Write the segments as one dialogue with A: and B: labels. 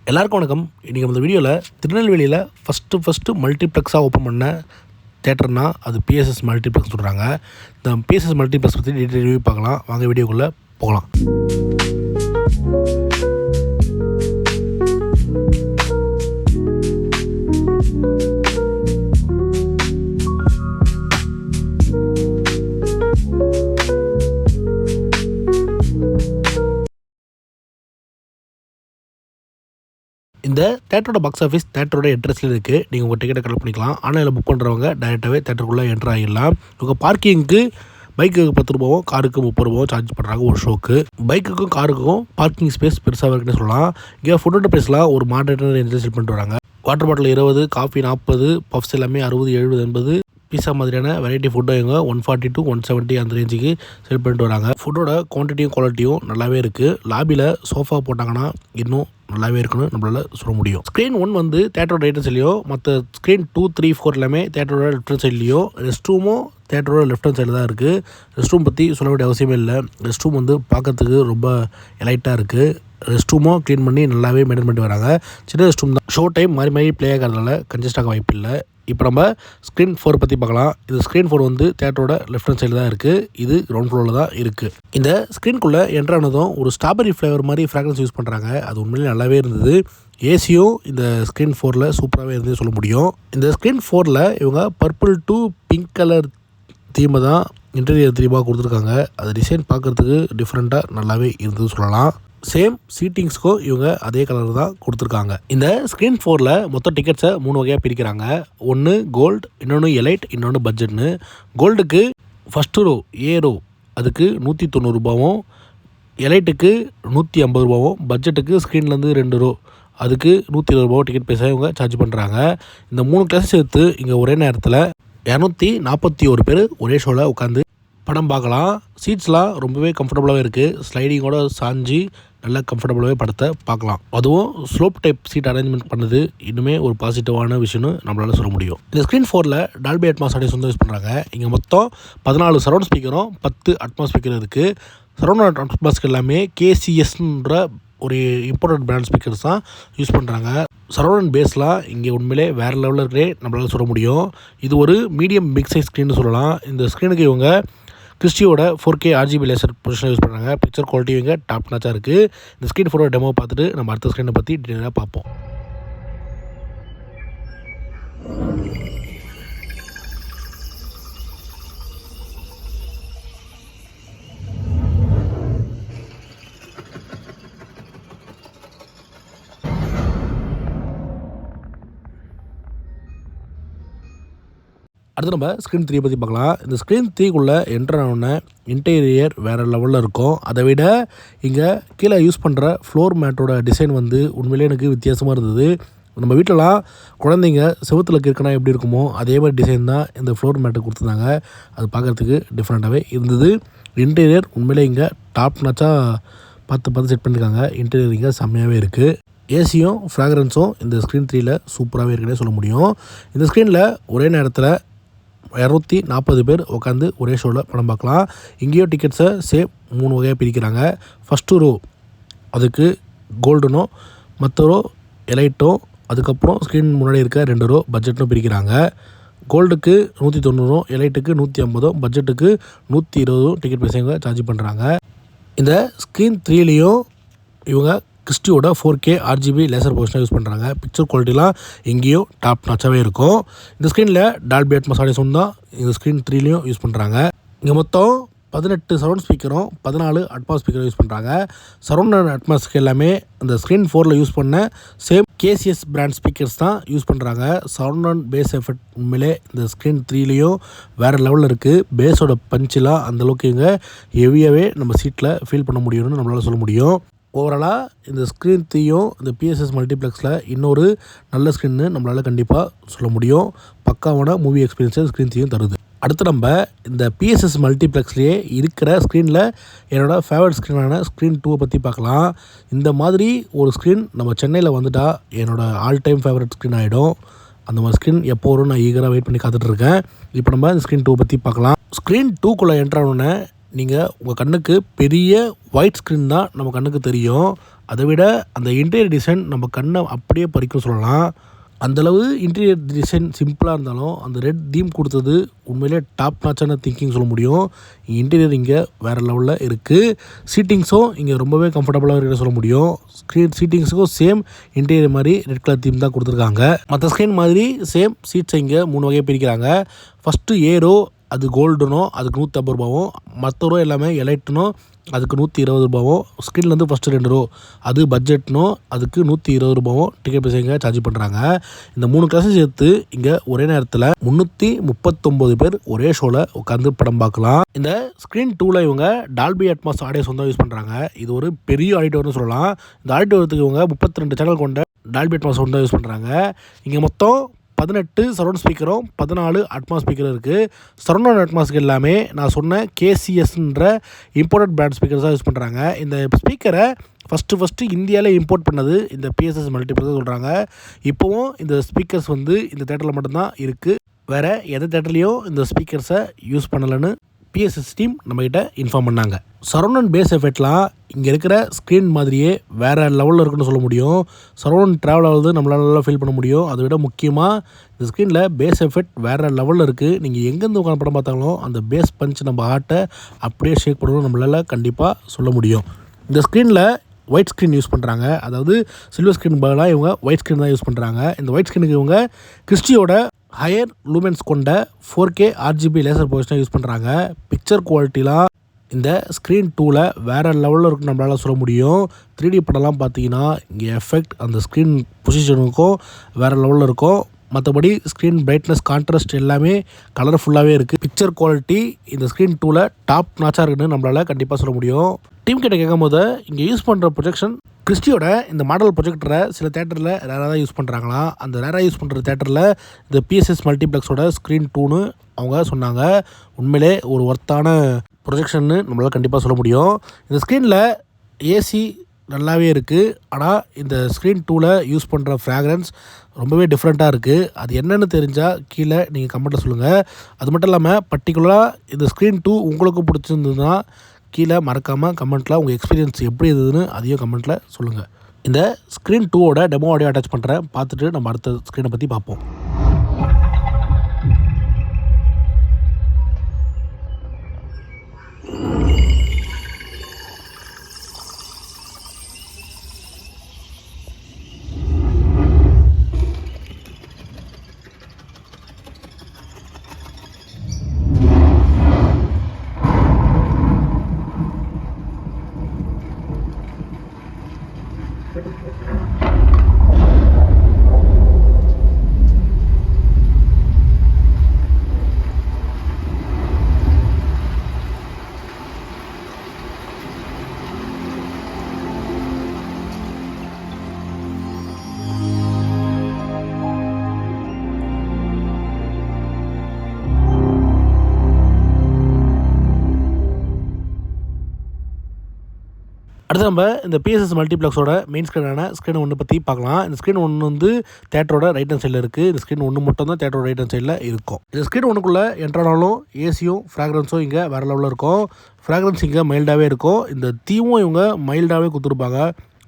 A: எல்லாருக்கும் வணக்கம். இன்றைக்கி நம்ம வீடியோவில் திருநெல்வேலியில் ஃபஸ்ட்டு மல்டிப்ளெக்ஸாக ஓப்பன் பண்ண தேட்டர்னால் அது பிஎஸ்எஸ் மல்டிப்ளெக்ஸ் சொல்கிறாங்க. இந்த பிஎஸ்எஸ் மல்டிப்ளெக்ஸ் பற்றி டீட்டெயில் ரிவ்யூ பார்க்கலாம். வாங்க வீடியோக்குள்ளே போகலாம். இந்த தேட்டரோட பாக்ஸ் ஆஃபீஸ் தேட்டரோட என்ட்ரன்ஸில் இருக்குது. நீங்கள் உங்கள் டிக்கெட்டை கலெக்ட் பண்ணிக்கலாம். ஆன்லைனில் புக் பண்ணுறவங்க டேரெக்டாகவே தேட்டருக்குள்ளே என்ட்ரு ஆகிடலாம். உங்கள் பார்க்கிங்க்கு பைக்குக்கு 10 ரூபாவும் காருக்கு 30 ரூபாவும் சார்ஜ் பண்ணுறாங்க ஒரு ஷோக்கு. பைக்குக்கும் காருக்கும் பார்க்கிங் ஸ்பேஸ் பெருசாக இருக்குன்னு சொல்லலாம். இங்கே ஃபுட்டோட ப்ரைஸ்லாம் ஒரு மாடரேட்டர் ரேஞ்சில் செல் பண்ணிட்டு வராங்க. வாட்டர் பாட்டில் 20, காஃபி 40, பஃப்ஸ் எல்லாமே 60, 70, 80. பீஸா மாதிரியான வெரைட்டி ஃபுட்டை இவங்க 140 to 170 அந்த ரேஞ்சுக்கு செல் பண்ணிட்டு வராங்க. ஃபுட்டோட குவான்டிட்டியும் குவாலிட்டியும் நல்லாவே இருக்குது. லாபியில் சோஃபா போட்டாங்கன்னா இன்னும் நல்லாவே இருக்குன்னு நம்மளால் சொல்ல முடியும். ஸ்க்ரீன் 1 வந்து தேட்டரோட ரைட் சைட்லையோ, மற்ற ஸ்க்ரீன் 2, 3, 4 எல்லாமே தேட்டரோட லெஃப்ட் சைட்லையோ, ரெஸ்ட் ரூமும் தேட்டரோட லெஃப்ட் ஹேண்ட் சைடில் தான் இருக்குது. ரெஸ்ட் ரூம் பற்றி சொல்ல வேண்டிய அவசியமே இல்லை. ரெஸ்ட் ரூம் வந்து பார்க்கறதுக்கு ரொம்ப எலைட்டாக இருக்குது. ரெஸ்ட் ரூமும் க்ளீன் பண்ணி நல்லாவே மெயின்டைன் பண்ணிட்டு வராங்க. சின்ன ரெஸ்ட் ரூம் தான். ஷோ டைம் மாறி ப்ளே ஆகிறதுனால கன்ஜஸ்ட் ஆக வாய்ப்பு இல்லை. இப்போ நம்ம ஸ்க்ரீன் 4 பற்றி பார்க்கலாம். இது ஸ்க்ரீன் 4 வந்து தேட்டரோட லெஃப்ட் ஹேண்ட் சைடில் தான் இருக்குது. இது கிரவுண்ட் ஃப்ளோரில் தான் இருக்குது. இந்த ஸ்க்ரீனுக்குள்ளே என்ட்ரானதும் ஒரு ஸ்ட்ராபெரி ஃப்ளேவர் மாதிரி ஃப்ராக்ரன்ஸ் யூஸ் பண்ணுறாங்க. அது உண்மையிலே நல்லாவே இருந்தது. ஏசியும் இந்த ஸ்க்ரீன் 4ல் சூப்பராகவே இருந்தது சொல்ல முடியும். இந்த ஸ்க்ரீன் 4ல் இவங்க பர்பிள் டு பிங்க் கலர் தீமை தான் இன்டீரியர் தீமாக கொடுத்துருக்காங்க. அது டிசைன் பார்க்குறதுக்கு டிஃப்ரெண்ட்டாக நல்லாவே இருந்தது சொல்லலாம். சேம் சீட்டிங்ஸ்க்கும் இவங்க அதே கலர் தான் கொடுத்துருக்காங்க. இந்த ஸ்க்ரீன் 4ல் மொத்தம் டிக்கெட்ஸை 3 வகையாக பிரிக்கிறாங்க. ஒன்று கோல்டு, இன்னொன்று எலைட், இன்னொன்று பட்ஜெட்னு. கோல்டுக்கு ஃபஸ்ட்டு ரோ ரோ அதுக்கு 190 ரூபாவும், எலைட்டுக்கு 150 ரூபாவும், பட்ஜெட்டுக்கு ஸ்க்ரீன்லேருந்து 2 ரோ அதுக்கு 120 ரூபாவும் டிக்கெட் பைசா இவங்க சார்ஜ் பண்ணுறாங்க. இந்த 3 கிளாஸ் சேர்த்து இங்கே ஒரே நேரத்தில் 241 பேர் ஒரே ஷோவில் உட்காந்து படம் பார்க்கலாம். சீட்ஸ்லாம் ரொம்பவே கம்ஃபர்டபுளாகவே இருக்குது. ஸ்லைடிங்கோட சாஞ்சி நல்லா கம்ஃபர்டபுளாகவே படத்தை பார்க்கலாம். அதுவும் ஸ்லோப் டைப் சீட் அரேஞ்ச்மெண்ட் பண்ணது இன்னுமே ஒரு பாசிட்டிவான விஷயம்னு நம்மளால் சொல்ல முடியும். இந்த ஸ்க்ரீன் 4ல் டால்பி அட்மாஸ் ஆடியோ சொந்தம் யூஸ் பண்ணுறாங்க. இங்கே மொத்தம் 14 சரௌண்ட் ஸ்பீக்கரும் 10 அட்மாஸ் ஸ்பீக்கரும் இருக்குது. சரௌண்ட் அட்மாஸ்க்கு எல்லாமே கேசிஎஸ்ன்ற ஒரு இம்போர்ட்டட் பிராண்ட் ஸ்பீக்கர்ஸ் தான் யூஸ் பண்ணுறாங்க. சரௌண்ட் பேஸ்லாம் இங்கே உண்மையிலே வேறு லெவலில் இருக்கே நம்மளால் சொல்ல முடியும். இது ஒரு மீடியம் பிக் சைஸ் ஸ்க்ரீன்னு சொல்லலாம். இந்த ஸ்க்ரீனுக்கு இவங்க கிறிஸ்டியோட 4K RGB laser position use பண்ணுறாங்க. பிக்சர் குவாலிட்டி இவங்க டாப் நாச்சாக இருக்குது. இந்த ஸ்க்ரீன் 4 டெமோ பார்த்துட்டு நம்ம அடுத்த ஸ்க்ரீனை பற்றி டீட்டெயிலாக பார்ப்போம். அடுத்து நம்ம ஸ்க்ரீன் 3 பற்றி பார்க்கலாம். இந்த ஸ்க்ரீன் 3க்குள்ளே என்ட்ரு ஆன இன்டீரியர் வேறு லெவலில் இருக்கும். அதை விட இங்கே கீழே யூஸ் பண்ணுற ஃப்ளோர் மேட்டோட டிசைன் வந்து உண்மையிலே எனக்கு வித்தியாசமாக இருந்தது. நம்ம வீட்டிலலாம் குழந்தைங்க செவுத்தில் கிறுக்கினா எப்படி இருக்குமோ அதே மாதிரி டிசைன் தான் இந்த ஃப்ளோர் மேட்டை கொடுத்துருந்தாங்க. அது பார்க்குறதுக்கு டிஃப்ரெண்ட்டாகவே இருந்தது. இன்டீரியர் உண்மையிலே இங்கே டாப் நாச்சாக பார்த்து செட் பண்ணியிருக்காங்க. இன்டீரியர் இங்கே செம்மையாகவே இருக்குது. ஏசியும் ஃப்ராக்ரன்ஸும் இந்த ஸ்க்ரீன் 3ல் சூப்பராகவே இருக்குன்னே சொல்ல முடியும். இந்த ஸ்க்ரீனில் ஒரே நேரத்தில் 240 பேர் உட்காந்து ஒரே ஷோவில் படம் பார்க்கலாம். இங்கேயும் டிக்கெட்ஸை சேம் 3 வகையாக பிரிக்கிறாங்க. ஃபஸ்ட்டு ரோ அதுக்கு கோல்டுனோ, மற்ற ரோ எலைட்டோ, அதுக்கப்புறம் ஸ்க்ரீன் முன்னாடி இருக்க 2 ரோ பட்ஜெட்டும் பிரிக்கிறாங்க. கோல்டுக்கு 190, எலைட்டுக்கு 150, பட்ஜெட்டுக்கு 120 டிக்கெட் பைசாங்க சார்ஜ் பண்ணுறாங்க. இந்த ஸ்க்ரீன் 3லேயும் இவங்க கிறிஸ்டியோட 4K RGB லேசர் பொசிஷனாக யூஸ் பண்ணுறாங்க. பிக்சர் குவாலிட்டிலாம் எங்கேயும் டாப் நாச்சாகவே இருக்கும். இந்த ஸ்க்ரீனில் டால்பி அட்மாஸ் ஆடியோ சொந்தம் தான் இந்த ஸ்க்ரீன் 3லேயும் யூஸ் பண்ணுறாங்க. இங்கே மொத்தம் 18 சரௌண்ட் ஸ்பீக்கரும் 14 அட்மாஸ் ஸ்பீக்கரும் யூஸ் பண்ணுறாங்க. சரௌண்ட் அட்மாஸ்க்கு எல்லாமே அந்த ஸ்க்ரீன் 4ல் யூஸ் பண்ண சேம் கேசிஎஸ் பிராண்ட் ஸ்பீக்கர்ஸ் தான் யூஸ் பண்ணுறாங்க. சரௌண்ட் அண்ட் பேஸ் எஃபெக்ட் உண்மையிலே இந்த ஸ்க்ரீன் 3லேயும் வேறு லெவலில் இருக்குது. பேஸோட பஞ்செலாம் அந்தளவுக்கு இங்கே ஹெவியாகவே நம்ம சீட்டில் ஃபீல் பண்ண முடியும்னு நம்மளால் சொல்ல முடியும். ஓவராலாக இந்த ஸ்க்ரீன் 3யும் இந்த பிஎஸ்எஸ் மல்டிப்ளெக்ஸில் இன்னொரு நல்ல ஸ்க்ரீன்னு நம்மளால் கண்டிப்பாக சொல்ல முடியும். பக்காவான மூவி எக்ஸ்பீரியன்ஸை ஸ்க்ரீன் 3யும் தருது. அடுத்து நம்ம இந்த பிஎஸ்எஸ் மல்டிப்ளெக்ஸ்லேயே இருக்கிற ஸ்க்ரீனில் என்னோடய ஃபேவரட் ஸ்க்ரீனான ஸ்க்ரீன் 2 பற்றி பார்க்கலாம். இந்த மாதிரி ஒரு ஸ்க்ரீன் நம்ம சென்னையில் வந்துட்டால் என்னோடய ஆல் டைம் ஃபேவரட் ஸ்க்ரீன் ஆகிடும். அந்த மாதிரி ஸ்க்ரீன் எப்போ வரும் நான் ஈகராக வெயிட் பண்ணி காத்துட்ருக்கேன். இப்போ நம்ம இந்த ஸ்க்ரீன் 2 பற்றி பார்க்கலாம். ஸ்க்ரீன் 2க்குள்ளே என்ட்ரானோடனே நீங்கள் உங்கள் கண்ணுக்கு பெரிய ஒயிட் ஸ்க்ரீன் தான் நம்ம கண்ணுக்கு தெரியும். அதை விட அந்த இன்டீரியர் டிசைன் நம்ம கண்ணை அப்படியே பறிக்கும் சொல்லலாம். அந்தளவு இன்டீரியர் டிசைன் சிம்பிளாக இருந்தாலும் அந்த ரெட் தீம் கொடுத்தது உண்மையிலே டாப் நாச்சான திங்கிங் சொல்ல முடியும். இன்டீரியர் இங்கே வேறு லெவலில் இருக்குது. சீட்டிங்ஸும் இங்கே ரொம்பவே கம்ஃபர்டபுளாக இருக்குன்னு சொல்ல முடியும். ஸ்க்ரீன் சீட்டிங்ஸுக்கும் சேம் இன்டீரியர் மாதிரி ரெட் கலர் தீம் தான் கொடுத்துருக்காங்க. மற்ற ஸ்க்ரீன் மாதிரி சேம் சீட்ஸை இங்கே 3 வகையாக பிரிக்கிறாங்க. ஃபஸ்ட்டு ஏரோ அது கோல்டுனோ அதுக்கு 150 ரூபாவும், மற்ற ரோ எல்லாமே எலைட்னோ அதுக்கு 120 ரூபாவும், ஸ்க்ரீன்லேருந்து ஃபஸ்ட்டு 2 ரோ அது பட்ஜெட்னோ அதுக்கு 120 ரூபாவும் டிக்கெட் பைசா இங்கே சார்ஜ் பண்ணுறாங்க. இந்த 3 கிளாஸும் சேர்த்து இங்கே ஒரே நேரத்தில் 339 பேர் ஒரே ஷோவில் உட்காந்து படம் பார்க்கலாம். இந்த ஸ்க்ரீன் 2ல் இவங்க டால்பி அட்மாஸ் ஆடியோ சொந்தம் யூஸ் பண்ணுறாங்க. இது ஒரு பெரிய ஆடிட்டோர்னு சொல்லலாம். இந்த ஆடிட்டோரத்துக்கு இவங்க 32 சேனல் கொண்ட டால்பி அட்மாஸ் சொந்தம் யூஸ் பண்ணுறாங்க. இங்கே மொத்தம் 18 சரௌண்ட் ஸ்பீக்கரும் 14 அட்மாஸ் ஸ்பீக்கரும் இருக்குது. சரௌண்ட் அட்மாஸ்க்கு எல்லாமே நான் சொன்ன கேசிஎஸ்ன்ற இம்போர்ட்டட் பிராண்ட் ஸ்பீக்கர்ஸ் தான் யூஸ் பண்ணுறாங்க. இந்த ஸ்பீக்கரை ஃபஸ்ட்டு இந்தியாவிலே இம்போர்ட் பண்ணது இந்த பிஎஸ்எஸ் மல்டிப்ளெக்ஸ் சொல்கிறாங்க. இப்போவும் இந்த ஸ்பீக்கர்ஸ் இந்த தேட்டரில் மட்டும்தான் இருக்குது. வேறு எந்த தேட்டர்லேயும் இந்த ஸ்பீக்கர்ஸை யூஸ் பண்ணலைன்னு பிஎஸ்எஸ் டீம் நம்மகிட்ட இன்ஃபார்ம் பண்ணாங்க. சரௌண்ட் அண்ட் பேஸ் எஃபெக்ட்லாம் இங்கே இருக்கிற ஸ்க்ரீன் மாதிரியே வேறு லெவலில் இருக்குன்னு சொல்ல முடியும். சரௌண்ட் ட்ராவல் ஆகுது நம்மளால நல்லா ஃபீல் பண்ண முடியும். அதை விட முக்கியமாக இந்த ஸ்க்ரீனில் பேஸ் எஃபெக்ட் வேறு லெவலில் இருக்குது. நீங்கள் எங்கேருந்து உட்காந்து படம் பார்த்தாலும் அந்த பேஸ் பஞ்ச் நம்ம ஹார்ட்டை அப்படியே ஷேக் பண்ணணும் நம்மளால் கண்டிப்பாக சொல்ல முடியும். இந்த ஸ்க்ரீனில் ஒயிட் ஸ்க்ரீன் யூஸ் பண்ணுறாங்க. அதாவது சில்வர் ஸ்க்ரீன் பதிலாக இவங்க ஒயிட் ஸ்க்ரீன் தான் யூஸ் பண்ணுறாங்க. இந்த ஒயிட் ஸ்க்ரீனுக்கு இவங்க கிறிஸ்டியோட ஹையர் லூமென்ஸ் கொண்ட 4K RGB லேசர் பொசிஷனை யூஸ் பண்ணுறாங்க. பிக்சர் குவாலிட்டிலாம் இந்த ஸ்க்ரீன் 2ல் வேறு லெவலில் இருக்குன்னு நம்மளால் சொல்ல முடியும். 3D படம்லாம் பார்த்தீங்கன்னா இங்கே எஃபெக்ட் அந்த ஸ்க்ரீன் பொசிஷனுக்கும் வேறு லெவலில் இருக்கும். மற்றபடி ஸ்க்ரீன் பிரைட்னஸ் கான்ட்ராஸ்ட் எல்லாமே கலர்ஃபுல்லாகவே இருக்குது. பிக்சர் குவாலிட்டி இந்த ஸ்க்ரீன் 2ல் டாப் நாச்சாக இருக்குன்னு நம்மளால் கண்டிப்பாக சொல்ல முடியும். டீம் கிட்ட கேட்கும் போது இங்கே யூஸ் பண்ணுற ப்ரொஜெக்ஷன் கிறிஸ்டியோட இந்த மாடல் ப்ரொஜெக்டரை சில தேட்டரில் ரேராக தான் யூஸ் பண்ணுறாங்களாம். அந்த ரேராக யூஸ் பண்ணுற தேட்டரில் இந்த பிஎஸ்எஸ் மல்டிப்ளெக்ஸோட ஸ்க்ரீன் 2ன்னு அவங்க சொன்னாங்க. உண்மையிலே ஒரு ஒர்த்தான ப்ரொஜெக்ஷன்னு நம்மளால் கண்டிப்பாக சொல்ல முடியும். இந்த ஸ்க்ரீனில் ஏசி நல்லாவே இருக்குது. ஆனால் இந்த ஸ்க்ரீன் 2ல் யூஸ் பண்ணுற ஃப்ராக்ரன்ஸ் ரொம்பவே டிஃப்ரெண்ட்டாக இருக்குது. அது என்னென்னு தெரிஞ்சால் கீழே நீங்கள் கமெண்ட்டில் சொல்லுங்கள். அது மட்டும் இல்லாமல் பர்டிகுலராக இந்த ஸ்க்ரீன் 2 உங்களுக்கு பிடிச்சிருந்ததுன்னா கீழே மறக்காமல் கமெண்ட்டில் உங்கள் எக்ஸ்பீரியன்ஸ் எப்படி இருந்ததுன்னு அதையும் கமெண்ட்டில் சொல்லுங்கள். இந்த ஸ்க்ரீன் 2வோட டெமோ ஆடியோ அட்டாச் பண்ணுறேன். பார்த்துட்டு நம்ம அடுத்த ஸ்க்ரீனை பற்றி பார்ப்போம். அடுத்து நம்ம இந்த பிஎஸ்எஸ் மல்டிப்ளெக்ஸோட மெயின் ஸ்க்ரீனான ஸ்க்ரீன் 1 பற்றி பார்க்கலாம். இந்த ஸ்க்ரீன் 1 தேட்டரோட ரைட் ஹேண்ட் சைடில் இருக்குது. இந்த ஸ்க்ரீன் 1 மட்டும் தான் தேட்டரோட ரைட் ஹேண்ட் சைடில் இருக்கும். இந்த ஸ்க்ரீன் 1க்குள்ளே என்ட்ரானாலும் ஏசியும் ஃப்ராக்ரன்ஸும் இங்கே வேறு லெவலில் இருக்கும். ஃப்ராக்ரன்ஸ் இங்கே மைல்டாகவே இருக்கும். இந்த தீமும் இவங்க மைல்டாகவே கொடுத்துருப்பாங்க.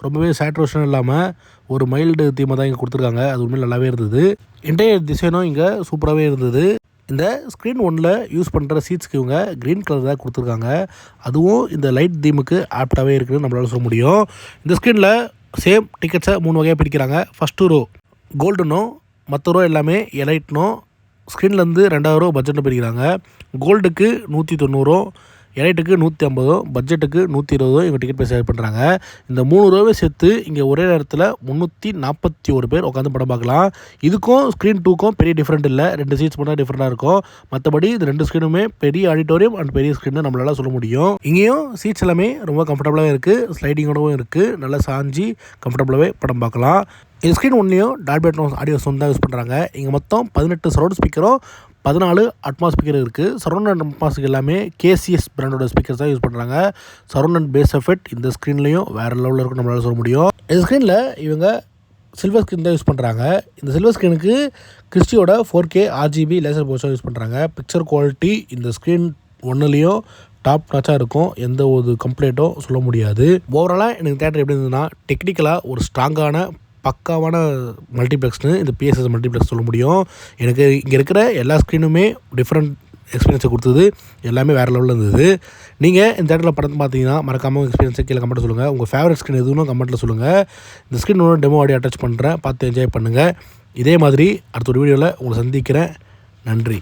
A: ரொம்பவே சேட்ரேஷன் இல்லாமல் ஒரு மைல்டு தீமை தான் இங்கே கொடுத்துருக்காங்க. அது உண்மையில் நல்லாவே இருந்தது. என்டையர் டிசைனும் இங்கே சூப்பராகவே இருந்தது. இந்த ஸ்க்ரீன் 1ல் யூஸ் பண்ணுற சீட்ஸ்க்கு இவங்க க்ரீன் கலர் தான் கொடுத்துருக்காங்க. அதுவும் இந்த லைட் தீமுக்கு ஆப்டாகவே இருக்குதுன்னு நம்மளால் சொல்ல முடியும். இந்த ஸ்க்ரீனில் சேம் டிக்கெட்ஸை 3 வகையாக பிரிக்கிறாங்க. ஃபஸ்ட்டு ரோ கோல்டுனும் மற்ற ரோ எல்லாமே எலைட்னும் ஸ்க்ரீன்லேருந்து 2வது ரோ பட்ஜெட்னு பிரிக்கிறாங்க. கோல்டுக்கு 190, எலைட்டுக்கு 150, பட்ஜெட்டுக்கு 120 இவங்க டிக்கெட் பைசா பண்ணுறாங்க. இந்த 3 ரோவே சேர்த்து இங்கே ஒரே நேரத்தில் 341 பேர் உட்காந்து படம் பார்க்கலாம். இதுக்கும் ஸ்க்ரீன் 2க்கும் பெரிய டிஃப்ரெண்ட் இல்லை. 2 சீட்ஸ் மட்டும் டிஃப்ரெண்ட்டாக இருக்கும். மற்றபடி இந்த 2 ஸ்க்ரீனுமே பெரிய ஆடிட்டோரியம் அண்ட் பெரிய ஸ்க்ரீன் நம்மளால் சொல்ல முடியும். இங்கேயும் சீட்ஸ் எல்லாமே ரொம்ப கம்ஃபர்டபுளாகவே இருக்குது. ஸ்லைடிங்கோடவும் இருக்குது. நல்லா சாஞ்சி கம்ஃபர்டபுளாகவே படம் பார்க்கலாம். இந்த ஸ்க்ரீன் 1லையும் டால்பி அட்மாஸ் ஆடியோ சவுண்ட் தான் யூஸ் பண்ணுறாங்க. இங்கே மொத்தம் 18 சரௌண்ட் ஸ்பீக்கரும் 14 அட்மாஸ் ஸ்பீக்கர் இருக்குது. சரௌண்ட் அண்ட் அட்மாஸுக்கு எல்லாமே கேசிஎஸ் பிராண்டோட ஸ்பீக்கர்ஸ் தான் யூஸ் பண்ணுறாங்க. சரௌண்ட் அண்ட் பேஸ் எஃபெக்ட் இந்த ஸ்க்ரீன்லேயும் வேறு லெவலில் இருக்கும் நம்மளால் சொல்ல முடியும். இந்த ஸ்க்ரீனில் இவங்க சில்வர் ஸ்க்ரீன் தான் யூஸ் பண்ணுறாங்க. இந்த சில்வர் ஸ்க்ரீனுக்கு கிறிஸ்டியோட 4K RGB laser position use பண்ணுறாங்க. பிக்சர் குவாலிட்டி இந்த ஸ்க்ரீன் 1லையும் டாப் நாச்சாக இருக்கும். எந்த ஒரு கம்ப்ளைண்ட்டும் சொல்ல முடியாது. ஓவராலாக எனக்கு தேட்டர் எப்படி இருந்ததுன்னா, டெக்னிக்கலாக ஒரு ஸ்ட்ராங்கான பக்காவான மல்டிப்ளெக்ஸ்னு இந்த பிஎஸ்எஸ் மல்டிப்ளெக்ஸ் சொல்ல முடியும். எனக்கு இங்கே இருக்கிற எல்லா ஸ்க்ரீனுமே டிஃப்ரெண்ட் எக்ஸ்பீரியன்ஸை கொடுத்தது. எல்லாமே வேறு லெவலில் இருந்தது. நீங்கள் இந்த தேட்டரில் படத்தை பார்த்தீங்கன்னா மறக்காமல் எக்ஸ்பீரியன்ஸை கீழே கமெண்ட்டில் சொல்லுங்கள். உங்கள் ஃபேவரட் ஸ்க்ரீன் எதுவும் கமெண்ட்டில் சொல்லுங்கள். இந்த ஸ்க்ரீனோட டெமோ ஆடியோ அட்டாச் பண்ணுறேன், பார்த்து என்ஜாய் பண்ணுங்கள். இதே மாதிரி அடுத்த ஒரு வீடியோவில் உங்களை சந்திக்கிறேன். நன்றி.